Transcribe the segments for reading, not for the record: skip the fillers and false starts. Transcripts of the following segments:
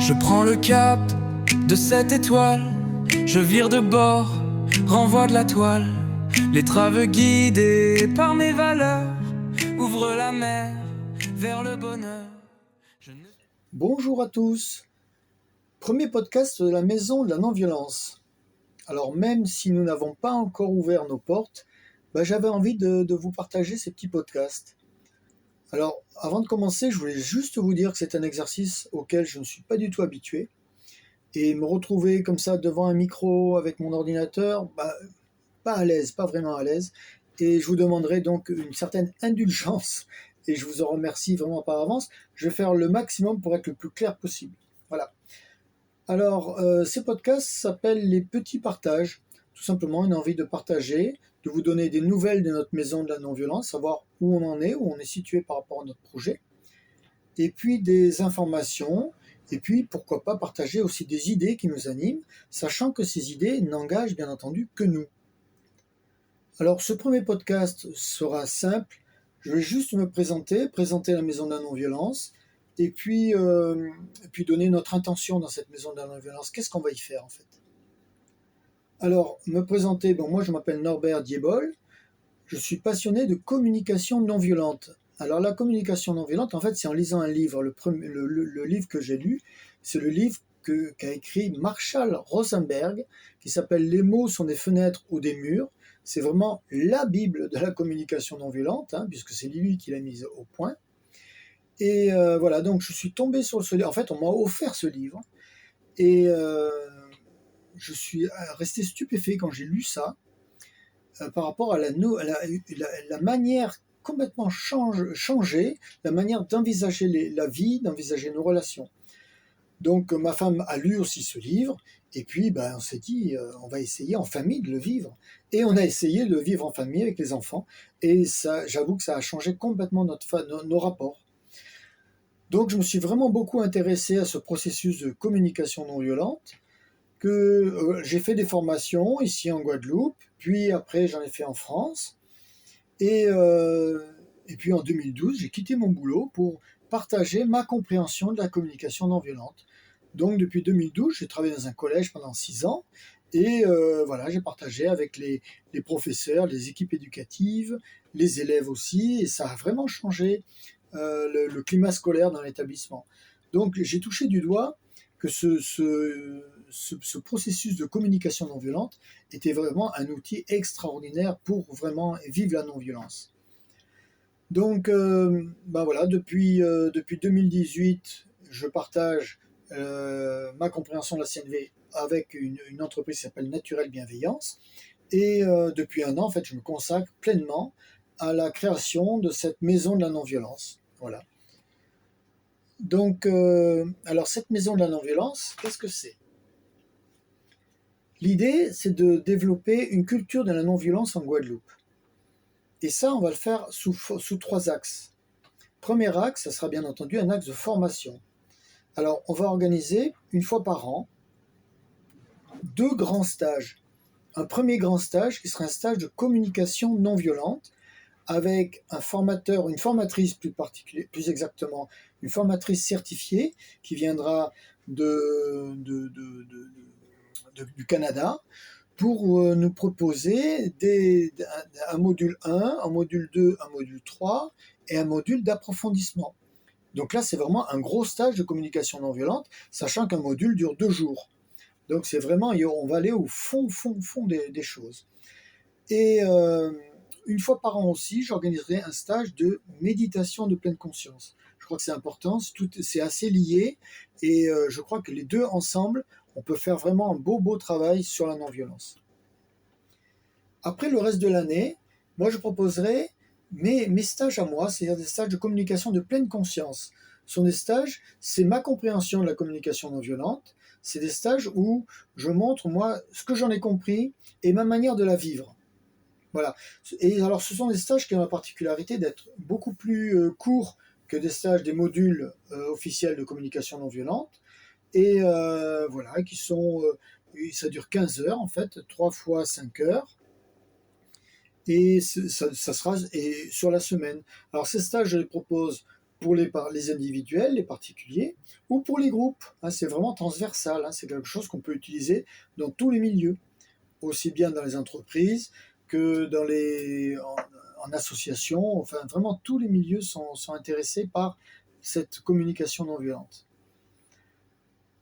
Je prends le cap de cette étoile, je vire de bord, renvoie de la toile. L'étrave guidée par mes valeurs ouvre la mer vers le bonheur. Bonjour à tous. Premier podcast de la Maison de la Non-Violence. Alors même si nous n'avons pas encore ouvert nos portes, j'avais envie de vous partager ces petits podcasts. Alors avant de commencer, je voulais juste vous dire que c'est un exercice auquel je ne suis pas du tout habitué. Et me retrouver comme ça devant un micro avec mon ordinateur, pas à l'aise, pas vraiment à l'aise. Et je vous demanderai donc une certaine indulgence et je vous en remercie vraiment par avance. Je vais faire le maximum pour être le plus clair possible. Voilà. Alors, ces podcasts s'appellent les petits partages. Tout simplement une envie de partager, de vous donner des nouvelles de notre maison de la non-violence, savoir où on en est, où on est situé par rapport à notre projet. Et puis des informations, et puis pourquoi pas partager aussi des idées qui nous animent, sachant que ces idées n'engagent bien entendu que nous. Alors ce premier podcast sera simple, je vais juste me présenter la maison de la non-violence, et puis donner notre intention dans cette maison de la non-violence. Qu'est-ce qu'on va y faire en fait? Alors, me présenter, moi je m'appelle Norbert Diebol, je suis passionné de communication non violente. Alors la communication non violente, en fait, c'est en lisant un livre, le livre que j'ai lu, c'est le livre qu'a écrit Marshall Rosenberg, qui s'appelle Les mots sont des fenêtres ou des murs. C'est vraiment la Bible de la communication non violente, puisque c'est lui qui l'a mise au point. Et voilà, donc je suis tombé sur ce livre. En fait, on m'a offert ce livre. Et je suis resté stupéfait quand j'ai lu ça, par rapport à la manière complètement changée, la manière d'envisager la vie, d'envisager nos relations. Donc ma femme a lu aussi ce livre, et puis on s'est dit, on va essayer en famille de le vivre. Et on a essayé de le vivre en famille avec les enfants, et ça, j'avoue que ça a changé complètement nos rapports. Donc je me suis vraiment beaucoup intéressé à ce processus de communication non violente, que j'ai fait des formations ici en Guadeloupe, puis après j'en ai fait en France, et puis en 2012 j'ai quitté mon boulot pour partager ma compréhension de la communication non violente. Donc depuis 2012 j'ai travaillé dans un collège pendant 6 ans, et voilà, j'ai partagé avec les professeurs, les équipes éducatives, les élèves aussi, et ça a vraiment changé le climat scolaire dans l'établissement. Donc j'ai touché du doigt que ce processus de communication non violente était vraiment un outil extraordinaire pour vraiment vivre la non-violence. Donc voilà, depuis 2018, je partage ma compréhension de la CNV avec une entreprise qui s'appelle Naturelle Bienveillance, et depuis un an, en fait, je me consacre pleinement à la création de cette maison de la non-violence. Voilà. Donc, alors cette maison de la non-violence, qu'est-ce que c'est? L'idée, c'est de développer une culture de la non-violence en Guadeloupe. Et ça, on va le faire sous 3 axes. Premier axe, ça sera bien entendu un axe de formation. Alors, on va organiser, une fois par an, 2 grands stages. Un premier grand stage qui sera un stage de communication non violente, avec un formateur, une formatrice plus exactement, une formatrice certifiée qui viendra du Canada pour nous proposer un module 1, un module 2, un module 3 et un module d'approfondissement. Donc là, c'est vraiment un gros stage de communication non violente, sachant qu'un module dure 2 jours. Donc c'est vraiment, on va aller au fond des choses. Et une fois par an aussi, j'organiserai un stage de méditation de pleine conscience. Je crois que c'est important, c'est assez lié, et je crois que les deux ensemble, on peut faire vraiment un beau travail sur la non-violence. Après le reste de l'année, moi je proposerai mes stages à moi, c'est-à-dire des stages de communication de pleine conscience. Ce sont des stages, c'est ma compréhension de la communication non violente, c'est des stages où je montre moi ce que j'en ai compris et ma manière de la vivre. Voilà. Et alors, ce sont des stages qui ont la particularité d'être beaucoup plus courts que des modules officiels de communication non violente. Et voilà, ça dure 15 heures en fait, 3 fois 5 heures. Et ça sera sur la semaine. Alors, ces stages, je les propose pour les individuels, les particuliers, ou pour les groupes. C'est vraiment transversal, c'est quelque chose qu'on peut utiliser dans tous les milieux, aussi bien dans les entreprises que en association. Enfin, vraiment, tous les milieux sont intéressés par cette communication non violente.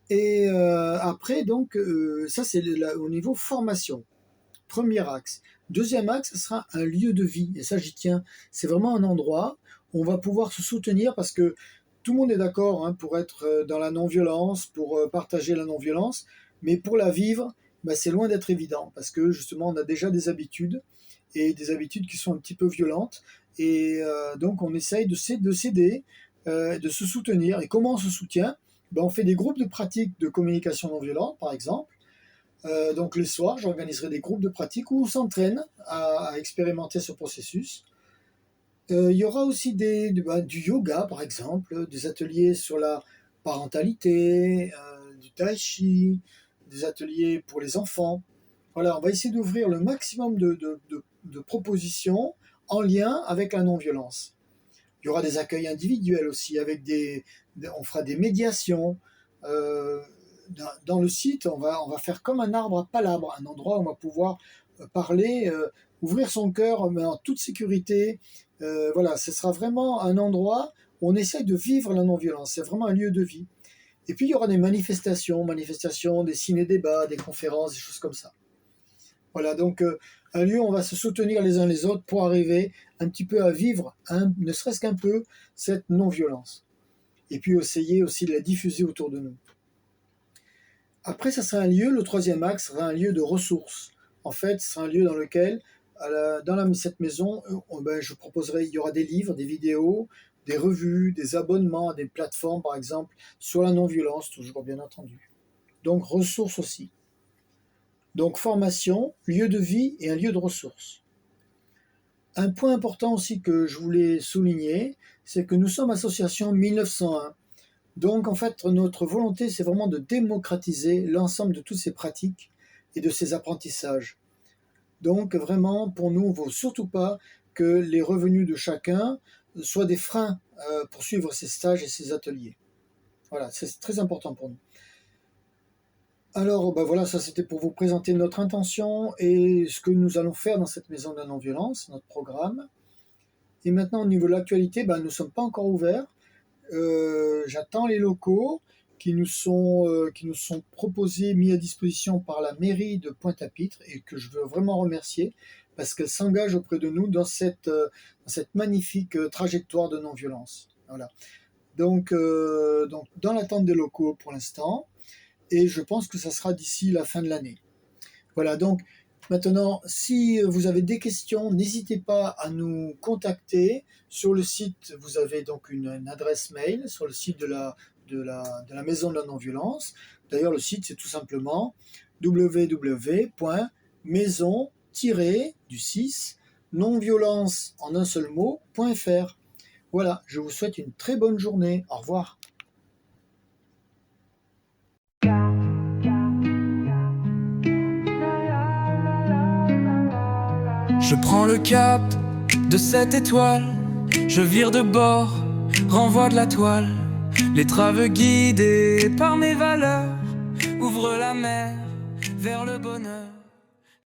Et après, donc, ça c'est au niveau formation. Premier axe. Deuxième axe, ce sera un lieu de vie. Et ça, j'y tiens. C'est vraiment un endroit où on va pouvoir se soutenir parce que tout le monde est d'accord pour être dans la non-violence, pour partager la non-violence. Mais pour la vivre, c'est loin d'être évident parce que justement, on a déjà des habitudes et des habitudes qui sont un petit peu violentes. Et donc, on essaye de s'aider, de se soutenir. Et comment on se soutient? On fait des groupes de pratique de communication non violente, par exemple. Donc les soirs, j'organiserai des groupes de pratique où on s'entraîne à expérimenter ce processus. Il y aura aussi du yoga, par exemple, des ateliers sur la parentalité, du tai chi, des ateliers pour les enfants. Voilà, on va essayer d'ouvrir le maximum de propositions en lien avec la non-violence. Il y aura des accueils individuels aussi, on fera des médiations. Dans le site, on va faire comme un arbre à palabres, un endroit où on va pouvoir parler, ouvrir son cœur, mais en toute sécurité. Voilà, ce sera vraiment un endroit où on essaye de vivre la non-violence. C'est vraiment un lieu de vie. Et puis il y aura des manifestations, des ciné-débats, des conférences, des choses comme ça. Voilà, donc un lieu où on va se soutenir les uns les autres pour arriver un petit peu à vivre, ne serait-ce qu'un peu, cette non-violence. Et puis essayer aussi de la diffuser autour de nous. Après, ça sera le troisième axe sera un lieu de ressources. En fait, ce sera un lieu dans lequel, cette maison, je proposerai, il y aura des livres, des vidéos, des revues, des abonnements à des plateformes, par exemple, sur la non-violence, toujours bien entendu. Donc, ressources aussi. Donc, formation, lieu de vie et un lieu de ressources. Un point important aussi que je voulais souligner, c'est que nous sommes association 1901. Donc, en fait, notre volonté, c'est vraiment de démocratiser l'ensemble de toutes ces pratiques et de ces apprentissages. Donc, vraiment, pour nous, il ne faut surtout pas que les revenus de chacun soient des freins pour suivre ces stages et ces ateliers. Voilà, c'est très important pour nous. Alors, voilà, ça c'était pour vous présenter notre intention et ce que nous allons faire dans cette maison de la non-violence, notre programme. Et maintenant, au niveau de l'actualité, nous ne sommes pas encore ouverts. J'attends les locaux qui nous sont proposés, mis à disposition par la mairie de Pointe-à-Pitre et que je veux vraiment remercier parce qu'elle s'engage auprès de nous dans cette magnifique trajectoire de non-violence. Voilà. Donc, dans l'attente des locaux pour l'instant, et je pense que ça sera d'ici la fin de l'année. Voilà, donc maintenant, si vous avez des questions, n'hésitez pas à nous contacter. Sur le site, vous avez donc une adresse mail sur le site de la Maison de la Non-Violence. D'ailleurs, le site, c'est tout simplement www.maison-non-violence en un seul mot.fr. Voilà, je vous souhaite une très bonne journée. Au revoir. Je prends le cap de cette étoile, je vire de bord, renvoie de la toile. L'étrave guidée par mes valeurs ouvre la mer vers le bonheur.